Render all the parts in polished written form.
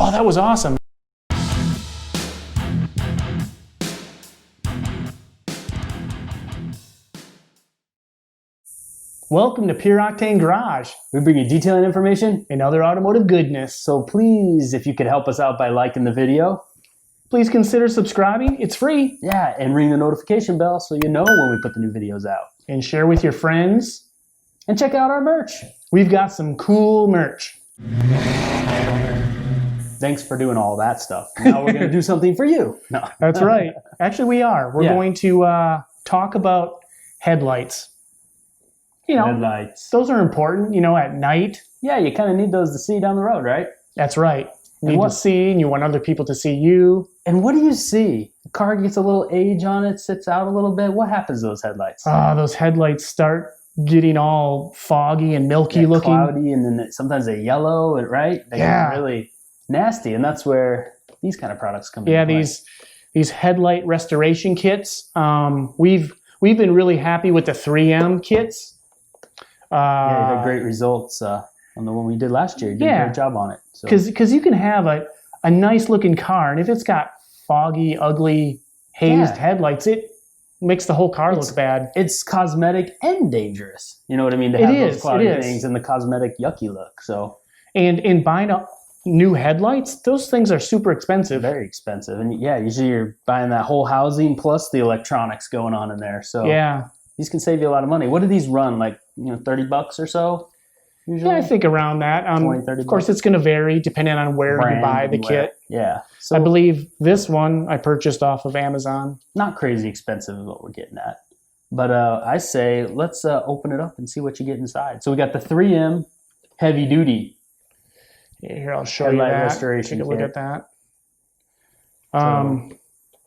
Oh, that was awesome. Welcome to Pure Octane Garage. We bring you detailing information and other automotive goodness. So please, if you could help us out by liking the video, please consider subscribing. It's free. Yeah, and ring the notification bell so you know when we put the new videos out. And share with your friends. And check out our merch. We've got some cool merch. Thanks for doing all that stuff. Now we're going to do something for you. No. That's right. Actually, we are. We're going to talk about headlights. You know, headlights. Those are important, you know, at night. Yeah, you kind of need those to see down the road, right? That's right. You need to see, and you want other people to see you. And what do you see? The car gets a little age on it, sits out a little bit. What happens to those headlights? Those headlights start getting all foggy and milky looking. Cloudy, and then sometimes they yellow, right? They get really nasty, and that's where these kind of products come in. Yeah, these headlight restoration kits. We've been really happy with the 3M kits. Yeah, you had great results on the one we did last year. You did a great job on it. Because you can have a nice looking car, and if it's got foggy, ugly, hazed headlights, it makes the whole car look bad. It's cosmetic and dangerous. You know what I mean? To have those cloudy things and the cosmetic yucky look. So, and buying new headlights, those things are super expensive. Very expensive. And yeah, usually you're buying that whole housing plus the electronics going on in there. So these can save you a lot of money. What do these run? Like, $30 or so? Usually? Yeah, I think around that. 20, 30 of course, it's going to vary depending on where you buy the kit. Yeah. So I believe this one I purchased off of Amazon. Not crazy expensive is what we're getting at. But I say let's open it up and see what you get inside. So we got the 3M heavy duty. Yeah, here, I'll show you that. Restoration Take a look at that.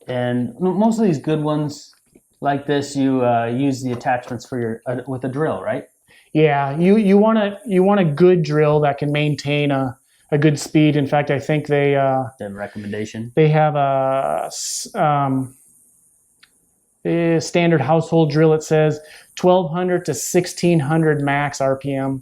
And most of these good ones like this, you use the attachments for your with a drill, right? Yeah, you want a good drill that can maintain a good speed. In fact, I think they have a recommendation. They have a standard household drill. It says 1,200 to 1,600 max RPM.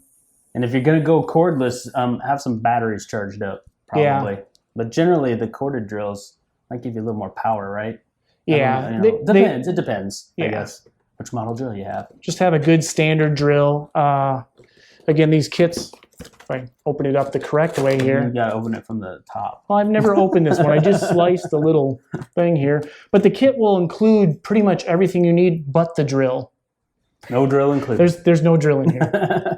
And if you're going to go cordless, have some batteries charged up, probably. Yeah. But generally, the corded drills might give you a little more power, right? Yeah. Depends. It depends, I guess, which model drill you have. Just have a good standard drill. Again, these kits, if I open it up the correct way here. You got to open it from the top. Well, I've never opened this one. I just sliced the little thing here. But the kit will include pretty much everything you need but the drill. No drill included. There's no drill in here.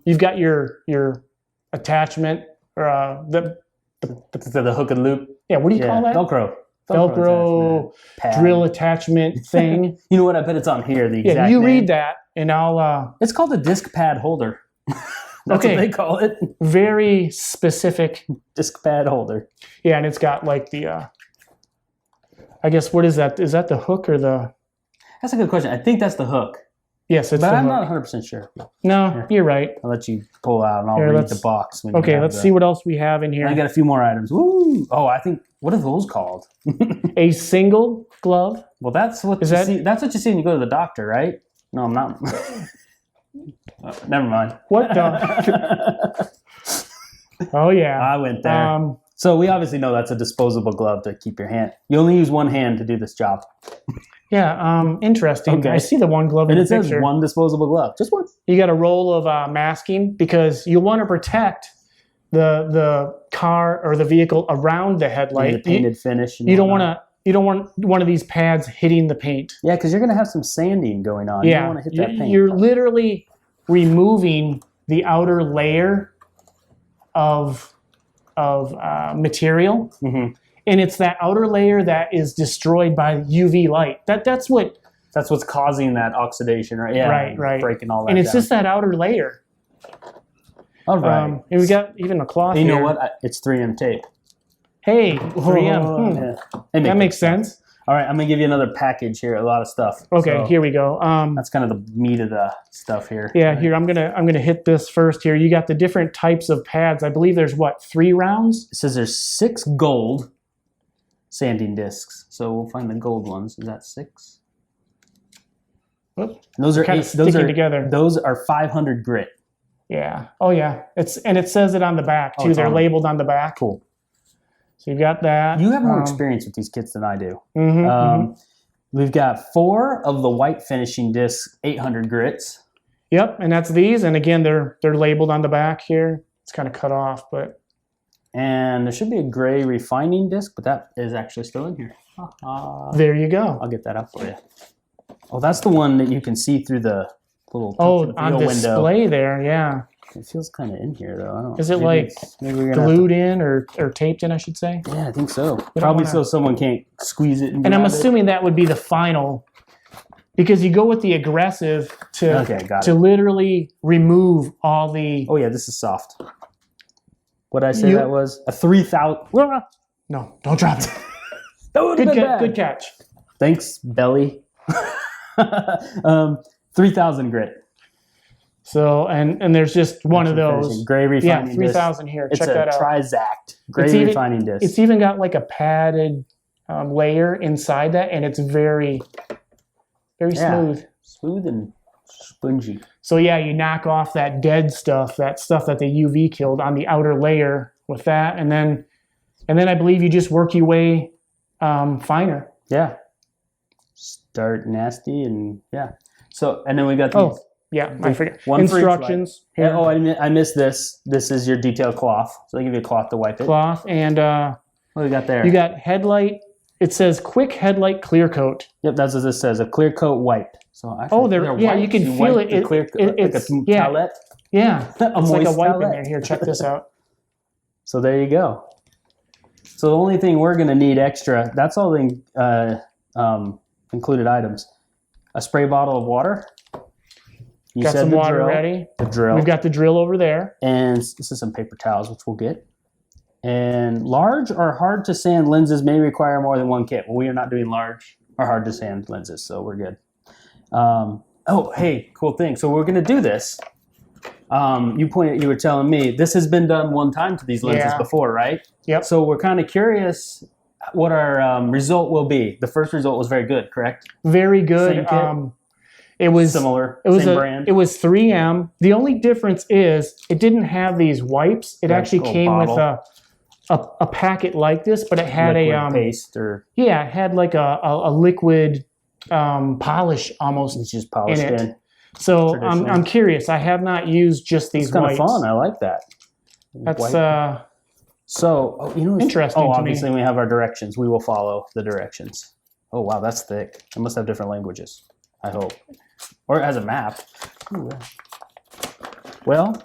You've got your attachment or the hook and loop. Yeah, what do you call that? Velcro drill attachment thing. You know what? I bet it's on here. The exact you name. Read that, and I'll. It's called a disc pad holder. That's what they call it. Very specific. Disc pad holder. Yeah, and it's got like the. I guess what is that? Is that the hook or the? That's a good question. I think that's the hook. Yes, it's the hook. But I'm not 100% sure. No, you're right. I'll let you pull out and I'll read the box. Okay, let's see what else we have in here. I got a few more items. Woo! Oh, I think, what are those called? A single glove? Well, that's what you see. That's what you see when you go to the doctor, right? No, I'm not. Never mind. What doctor? Oh, yeah. I went there. So we obviously know that's a disposable glove to keep your hand. You only use one hand to do this job. Yeah, interesting. Okay. I see the one glove in the picture. And it says one disposable glove, just one. You got a roll of masking because you'll want to protect the car or the vehicle around the headlight. The painted finish. You don't want one of these pads hitting the paint. Yeah, because you're going to have some sanding going on. Yeah, you don't want to hit that paint. You're literally removing the outer layer of material. Mm-hmm. And it's that outer layer that is destroyed by UV light. That's what's causing that oxidation, right? Yeah, right. Breaking all that. And it's just that outer layer. All right. And we got even a cloth. You know what? It's 3M tape. Hey, 3M. Yeah. That makes sense. All right, I'm gonna give you another package here. A lot of stuff. Okay, so here we go. That's kind of the meat of the stuff here. Yeah, here I'm gonna hit this first. Here, you got the different types of pads. I believe there's 3 rounds. It says there's 6 gold sanding discs. So we'll find the gold ones. Is that 6? Whoop. Those are kind of sticking together. Those are 500 grit. Yeah. Oh yeah. It says it on the back too. They're labeled on the back. Cool. So you've got that. You have more experience with these kits than I do. We've got 4 of the white finishing discs, 800 grits. Yep, and that's these. And again, they're labeled on the back here. It's kind of cut off, but. And there should be a gray refining disc, but that is actually still in here. There you go. I'll get that up for you. Oh, that's the one that you can see through the little on display window. There, yeah. It feels kind of in here, though. I don't. Is it maybe glued in or taped in, I should say? Yeah, I think so. Probably so someone can't squeeze it. And I'm assuming that would be the final, because you go with the aggressive to literally remove all the... Oh, yeah, this is soft. What did I say that was? A 3,000... No, don't drop it. Good catch. Thanks, Belly. 3,000 grit. So, and there's just one of those. Gray refining disc. 3,000 here. Check that out. It's a Trizact gray refining disc. It's even got like a padded layer inside that, and it's very, very smooth. Smooth and spongy. So yeah, you knock off that dead stuff, that the UV killed on the outer layer with that, and then I believe you just work your way finer. Yeah. Start nasty and yeah. So, and then we got these. Yeah, I forget. Instructions. Here. Oh, I missed this. This is your detail cloth. So they give you a cloth to wipe it. Cloth and what do we got there? You got headlight. It says quick headlight clear coat. Yep, that's what this says. A clear coat wipe. So you can feel it. It's like a towelette. Yeah, it's like a wipe in there. Here, check this out. So there you go. So the only thing we're going to need extra, that's all the included items. A spray bottle of water. You got some water ready. The drill. We've got the drill over there. And this is some paper towels, which we'll get. And large or hard to sand lenses may require more than one kit. Well, we are not doing large or hard to sand lenses, so we're good. Hey, cool thing. So we're going to do this. You were telling me this has been done one time to these lenses before, right? Yep. So we're kind of curious what our result will be. The first result was very good, correct? Very good. Same kit? It was similar. Same brand. It was 3M. The only difference is it didn't have these wipes. It actually came with a packet like this, but it had liquid paste or it had like a liquid polish almost. It's just polished in. So I'm curious. I have not used just these wipes. It's kind of fun. I like that. That's interesting. interesting. Obviously we have our directions. We will follow the directions. Oh wow, that's thick. It must have different languages. I hope. Or it has a map. Ooh. Well,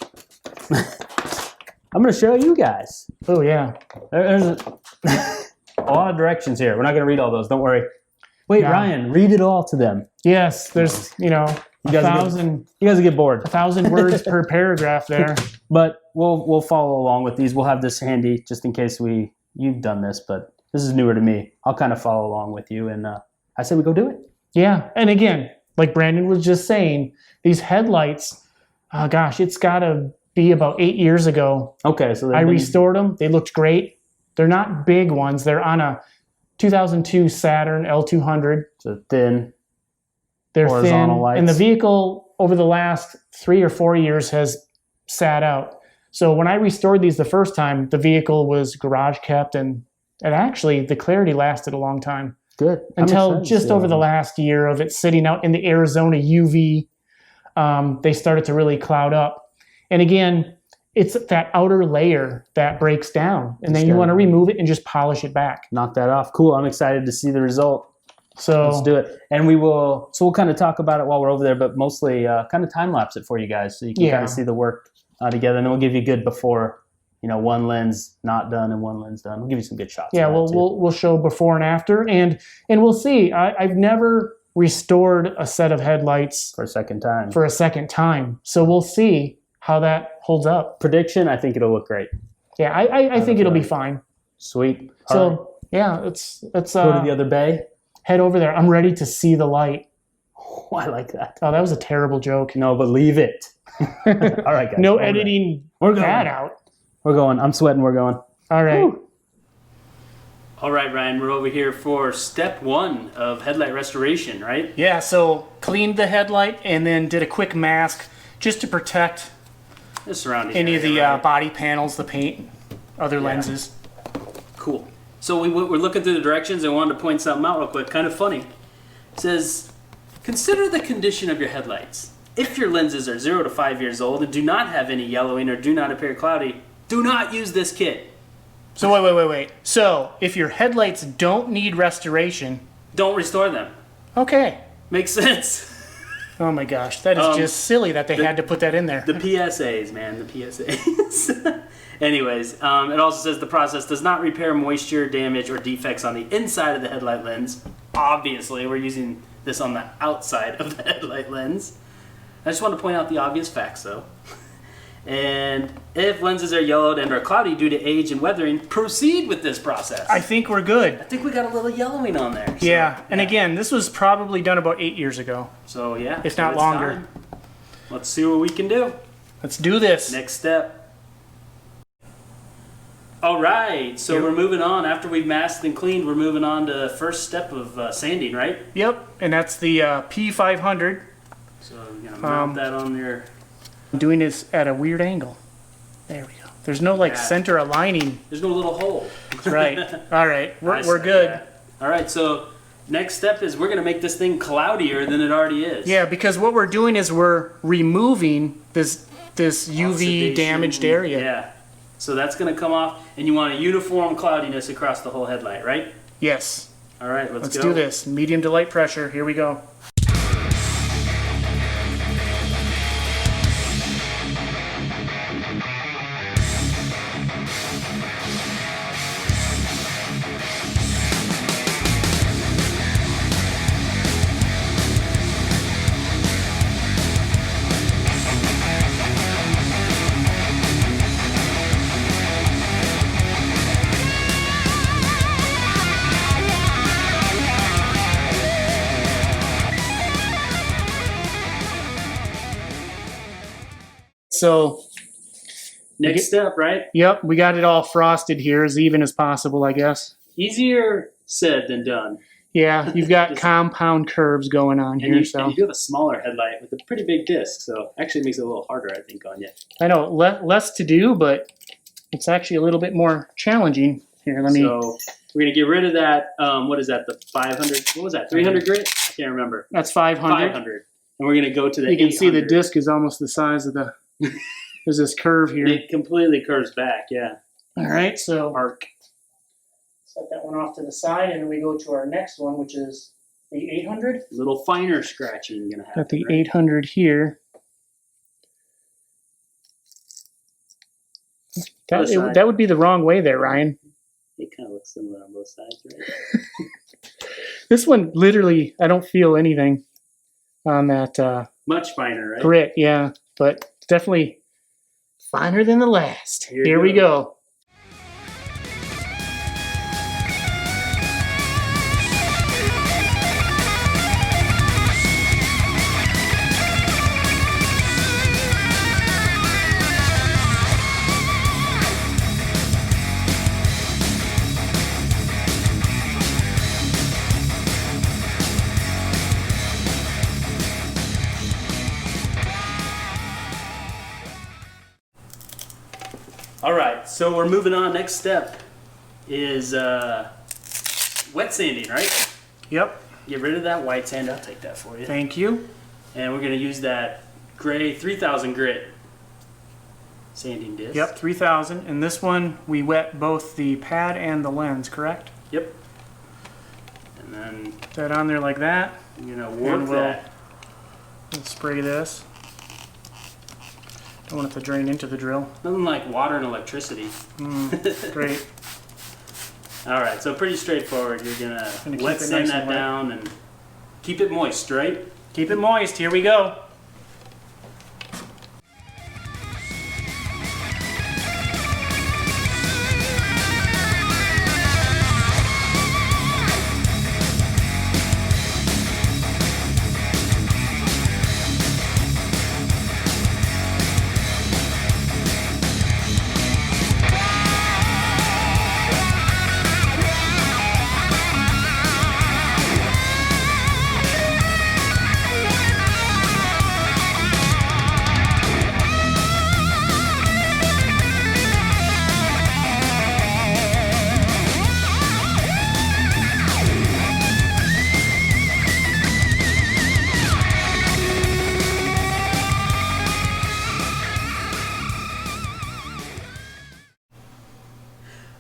I'm going to show you guys. Oh, yeah. There's a lot of directions here. We're not going to read all those. Don't worry. Wait, Ryan, read it all to them. Yes, there's, you guys get bored. 1,000 words per paragraph there. But we'll follow along with these. We'll have this handy just in case you've done this, but this is newer to me. I'll kind of follow along with you, and I say we go do it. Yeah, and again, like Brandon was just saying, these headlights, it's got to be about 8 years ago. Okay, so I restored them. They looked great. They're not big ones. They're on a 2002 Saturn L200. So thin. They're thin, lights. And the vehicle over the last 3 or 4 years has sat out. So when I restored these the first time, the vehicle was garage kept, and actually the clarity lasted a long time. Good. Until just over the last year of it sitting out in the Arizona UV, they started to really cloud up. And again, it's that outer layer that breaks down, and then you want to remove it and just polish it back. Knock that off. Cool. I'm excited to see the result. So let's do it. And we'll kind of talk about it while we're over there, but mostly kind of time lapse it for you guys so you can kind of see the work together, and then we'll give you good before. One lens not done and one lens done. We'll give you some good shots. Yeah, we'll show before and after, and we'll see. I've never restored a set of headlights for a second time. So we'll see how that holds up. Prediction: I think it'll look great. Yeah, I think it'll be fine. Sweet. So yeah, let's go to the other bay. Head over there. I'm ready to see the light. Oh, I like that. Oh, that was a terrible joke. No, but leave it. All right, guys. No editing. We're going that out. We're going. I'm sweating. We're going. All right. Woo. All right, Ryan. We're over here for step 1 of headlight restoration, right? Yeah. So cleaned the headlight and then did a quick mask just to protect The surrounding any of the area, right? body panels, the paint, other lenses. Cool. So we're looking through the directions and wanted to point something out real quick. Kind of funny. It says, consider the condition of your headlights. If your lenses are 0 to 5 years old and do not have any yellowing or do not appear cloudy, do not use this kit. So wait. So if your headlights don't need restoration, don't restore them. Okay. Makes sense. Oh my gosh, that is just silly that they had to put that in there. The PSAs, man, the PSAs. Anyways, it also says the process does not repair moisture, damage, or defects on the inside of the headlight lens. Obviously, we're using this on the outside of the headlight lens. I just want to point out the obvious facts, though. And if lenses are yellowed and are cloudy due to age and weathering, proceed with this process. I think we're good. I think we got a little yellowing on there. So, yeah, and again, this was probably done about 8 years ago. So yeah. If not longer. Time. Let's see what we can do. Let's do this. Next step. All right, so we're moving on. After we've masked and cleaned, we're moving on to the first step of sanding, right? Yep, and that's the P500. So you're going to mount that on there. I'm doing this at a weird angle. There we go. There's no center aligning. There's no little hole. That's right. All right, we're good. That. All right, so next step is we're going to make this thing cloudier than it already is. Yeah, because what we're doing is we're removing this UV damaged area. Yeah. So that's going to come off, and you want a uniform cloudiness across the whole headlight, right? Yes. All right, let's go. Let's do this. Medium to light pressure. Here we go. So next step, right? Yep, we got it all frosted here as even as possible, I guess. Easier said than done. Yeah, you've got compound curves going on here. And you do have a smaller headlight with a pretty big disc, so actually it makes it a little harder, I think, on you. I know, less to do, but it's actually a little bit more challenging. Here, So we're going to get rid of that, what is that, the 500, what was that, 300 grit? I can't remember. That's 500. 500. And we're going to go to the 800. You can see the disc is almost the size of the... There's this curve here. It completely curves back, yeah. All right, so set that one off to the side, and then we go to our next one, which is the 800. A little finer scratching going to happen. Got the 800 here. That would be the wrong way there, Ryan. It kind of looks similar on both sides, right? This one, literally, I don't feel anything on that. Much finer, right? Grit, yeah, but definitely finer than the last. Here we go. All right, so we're moving on. Next step is wet sanding, right? Yep. Get rid of that white sand. I'll take that for you. Thank you. And we're going to use that gray 3000 grit sanding disc. Yep, 3000. And this one, we wet both the pad and the lens, correct? Yep. And then put that on there like that. You're going to warp that. We'll spray this. Don't want it to drain into the drill. Nothing like water and electricity. Great. All right, so pretty straightforward. You're going to wet sand that down and keep it moist, right? Keep it moist. Here we go.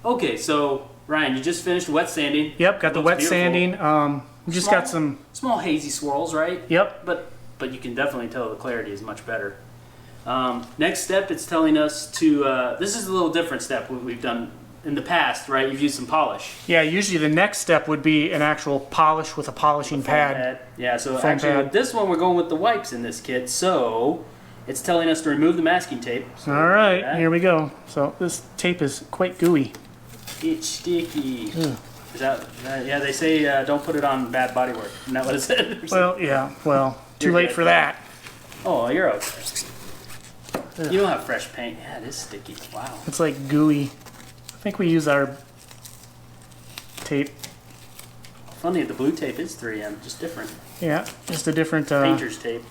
Okay, so Ryan, you just finished wet sanding. Yep, got the wet beautiful. Sanding. We just got some small hazy swirls, right? Yep. But you can definitely tell the clarity is much better. Next step, it's telling us to. This is a little different step we've done in the past, right? You've used some polish. Yeah, usually the next step would be an actual polish with a polishing pad. Yeah, so actually with this one, we're going with the wipes in this kit. So it's telling us to remove the masking tape. So all right, here we go. So this tape is quite gooey. It's sticky. Ugh. Is that, yeah, they say don't put it on bad bodywork. Isn't that what it said? Well, yeah, well, too late for that. Oh, you're okay. Ugh. You don't have fresh paint. Yeah, it is sticky. Wow. It's like gooey. I think we use our tape. Funny, the blue tape is 3M, just different. Yeah, just a different painter's tape.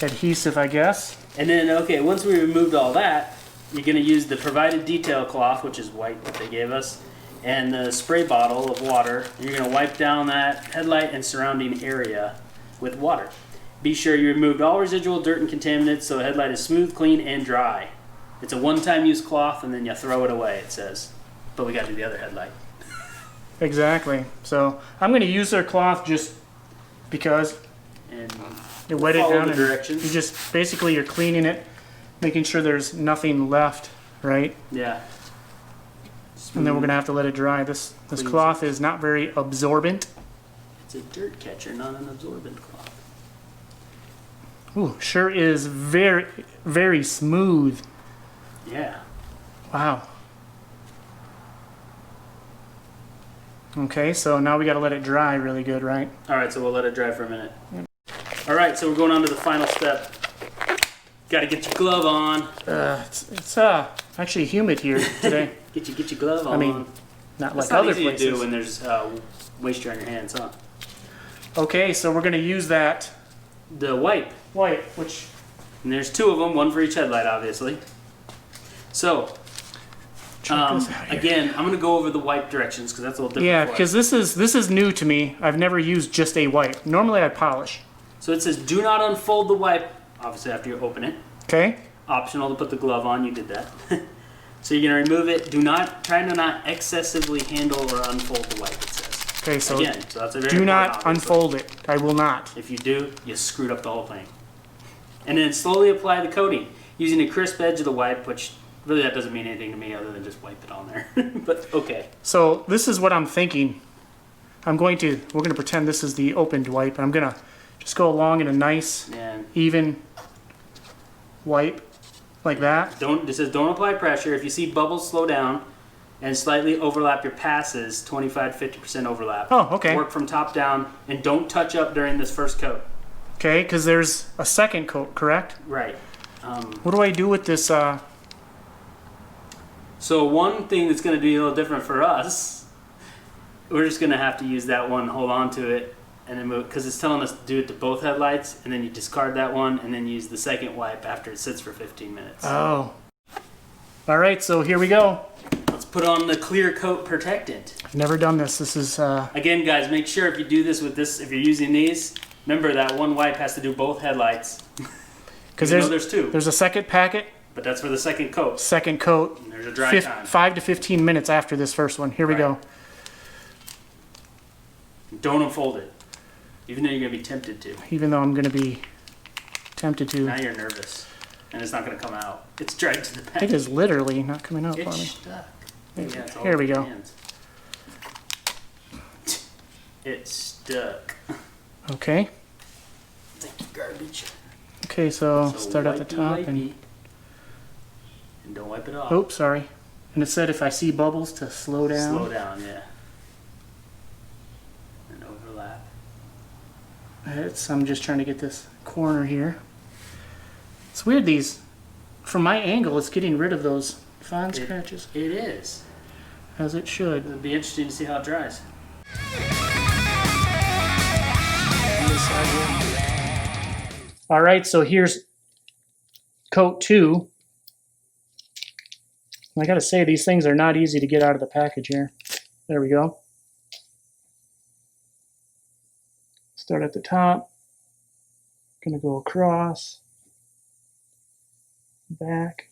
Adhesive, I guess. And then, okay, once we removed all that, you're going to use the provided detail cloth, which is white, what they gave us, and the spray bottle of water. You're going to wipe down that headlight and surrounding area with water. Be sure you removed all residual dirt and contaminants so the headlight is smooth, clean, and dry. It's a one-time use cloth, and then you throw it away, it says. But we got to do the other headlight. Exactly. So I'm going to use their cloth just because and you wet it down. The directions. You just basically you're cleaning it, making sure there's nothing left, right? Yeah. And then we're going to have to let it dry. This cloth is not very absorbent. It's a dirt catcher, not an absorbent cloth. Ooh, sure is very, very smooth. Yeah. Wow. Okay, so now we got to let it dry really good, right? All right, so we'll let it dry for a minute. Yep. All right, so we're going on to the final step. Got to get your glove on. It's actually humid here today. Get your glove on. I mean, not like not other easy places. To do when there's moisture on your hands, huh? Okay, so we're going to use that. The wipe. Which... And there's two of them, one for each headlight, obviously. So, again, I'm going to go over the wipe directions because that's a little different. Yeah, because this is new to me. I've never used just a wipe. Normally I polish. So it says do not unfold the wipe, obviously after you open it. Okay. Optional to put the glove on, you did that. So you're going to remove it. Try to not excessively handle or unfold the wipe, it says. Okay, so, again, so that's a very do not unfold it. I will not. If you do, you screwed up the whole thing. And then slowly apply the coating using a crisp edge of the wipe, which really that doesn't mean anything to me other than just wipe it on there. But okay. So this is what I'm thinking. We're going to pretend this is the opened wipe. I'm going to just go along in a nice, even wipe like that. It says don't apply pressure. If you see bubbles, slow down and slightly overlap your passes, 25 to 50% overlap. Oh, okay. Work from top down and don't touch up during this first coat. Okay, because there's a second coat, correct? Right. What do I do with this? So one thing that's going to be a little different for us, we're just going to have to use that one, hold on to it, and then move, because it's telling us to do it to both headlights, and then you discard that one, and then use the second wipe after it sits for 15 minutes. Oh. All right, so here we go. Let's put on the clear coat protectant. I've never done this. This is... Again, guys, make sure if you do this with this, if you're using these, remember that one wipe has to do both headlights. Because there's two. There's a second packet. But that's for the second coat. Second coat. And there's a dry time. 5 to 15 minutes after this first one. Here we go. Don't unfold it. Even though you're going to be tempted to. Even though I'm going to be tempted to. Now you're nervous. And it's not going to come out. It's dragged to the back. It is literally not coming out for me. It's stuck. Here we go. It's stuck. Okay. Thank you, garbage. Okay, so start at the top and don't wipe it off. Oops, sorry. And it said if I see bubbles to slow down. Slow down, yeah. And overlap. I'm just trying to get this corner here. It's weird from my angle, it's getting rid of those fine scratches. It is. As it should. It'll be interesting to see how it dries. All right, so here's coat 2. I gotta say, these things are not easy to get out of the package here. There we go. Start at the top. Gonna go across. Back.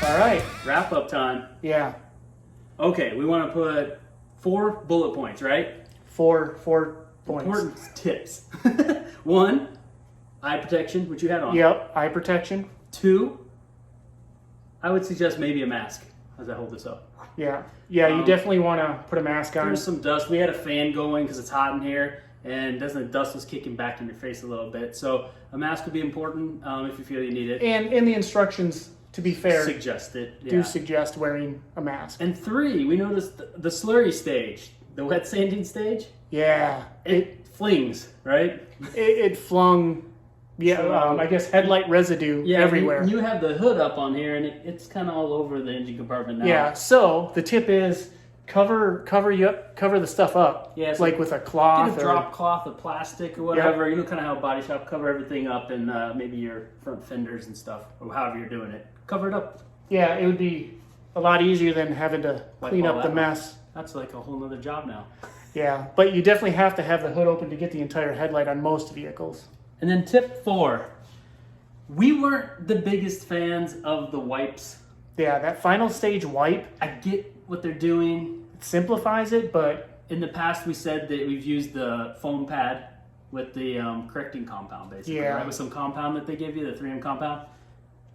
All right. Wrap up time. Yeah. Okay, we want to put 4 bullet points, right? 4 points. Important tips. 1, eye protection, which you had on. Yep, eye protection. 2, I would suggest maybe a mask as I hold this up. Yeah. Yeah, you definitely want to put a mask on. There's some dust. We had a fan going because it's hot in here, and the dust was kicking back in your face a little bit. So a mask would be important if you feel you need it. And in the instructions, to be fair, suggest it. Yeah. Do suggest wearing a mask. And 3, we noticed the slurry stage, the wet sanding stage. Yeah. It flings, right? It flung, I guess, headlight residue everywhere. You have the hood up on here, and it's kind of all over the engine compartment now. Yeah, so the tip is cover the stuff up, so like with a cloth. Get a drop cloth of plastic or whatever. Yep. You know, kind of how body shop, cover everything up, and maybe your front fenders and stuff, or however you're doing it. Cover it up. Yeah, it would be a lot easier than having to clean up the mess. That's like a whole other job now. Yeah, but you definitely have to have the hood open to get the entire headlight on most vehicles. And then tip 4, we weren't the biggest fans of the wipes. Yeah, that final stage wipe. I get what they're doing. It simplifies it, but in the past we said that we've used the foam pad with the correcting compound, basically, right? With some compound that they give you, the 3M compound.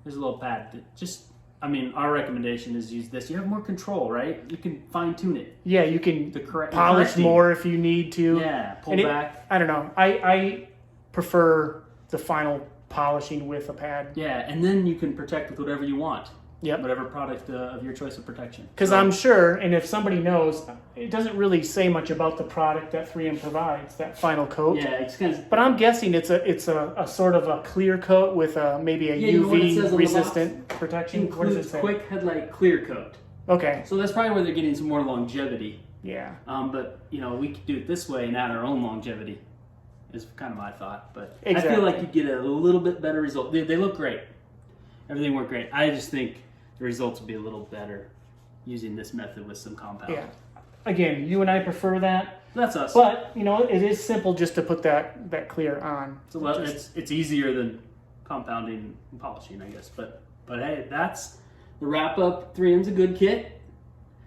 There's a little pad that our recommendation is use this. You have more control, right? You can fine tune it. Yeah, you can polish more if you need to. Yeah, pull back. I don't know. I prefer the final polishing with a pad. Yeah, and then you can protect with whatever you want. Yep. Whatever product of your choice of protection. Because I'm sure, and if somebody knows, it doesn't really say much about the product that 3M provides, that final coat. Yeah, it's kind of. But I'm guessing it's a sort of a clear coat with maybe a UV resistant protection. What does it say? Quick headlight clear coat. Okay. So that's probably where they're getting some more longevity. Yeah. But we could do it this way and add our own longevity. Is kind of my thought, but exactly. I feel like you get a little bit better result. They look great. Everything worked great. I just think the results would be a little better using this method with some compound. Yeah. Again, you and I prefer that. That's us. But, it is simple just to put that clear on. So it's easier than compounding and polishing, I guess. But hey, that's the wrap up. 3M's a good kit.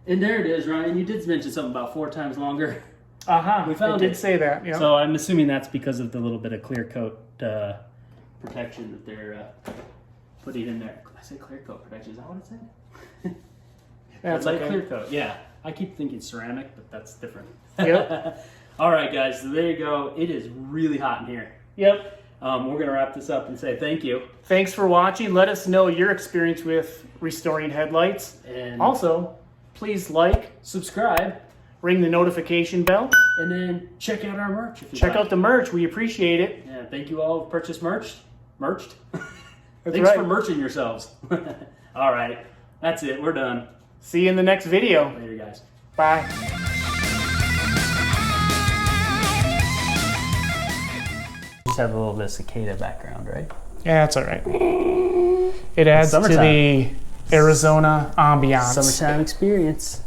And there it is, Ryan. You did mention something about 4 times longer. We found it. Did say that. Yeah. So I'm assuming that's because of the little bit of clear coat protection that they're putting in there. I say clear coat protection. Is that what it said? That's like okay. clear coat. Yeah. I keep thinking ceramic, but that's different. Yep. All right, guys. So there you go. It is really hot in here. Yep. We're going to wrap this up and say thank you. Thanks for watching. Let us know your experience with restoring headlights. And also, please like, subscribe, ring the notification bell, and then check out our merch. Check out the merch. We appreciate it. Yeah, thank you all who purchased merched. Thanks for merching yourselves. All right. That's it. We're done. See you in the next video. Later, guys. Bye. Just have a little bit of cicada background, right? Yeah, that's all right. It adds to the Arizona ambiance. Summertime experience.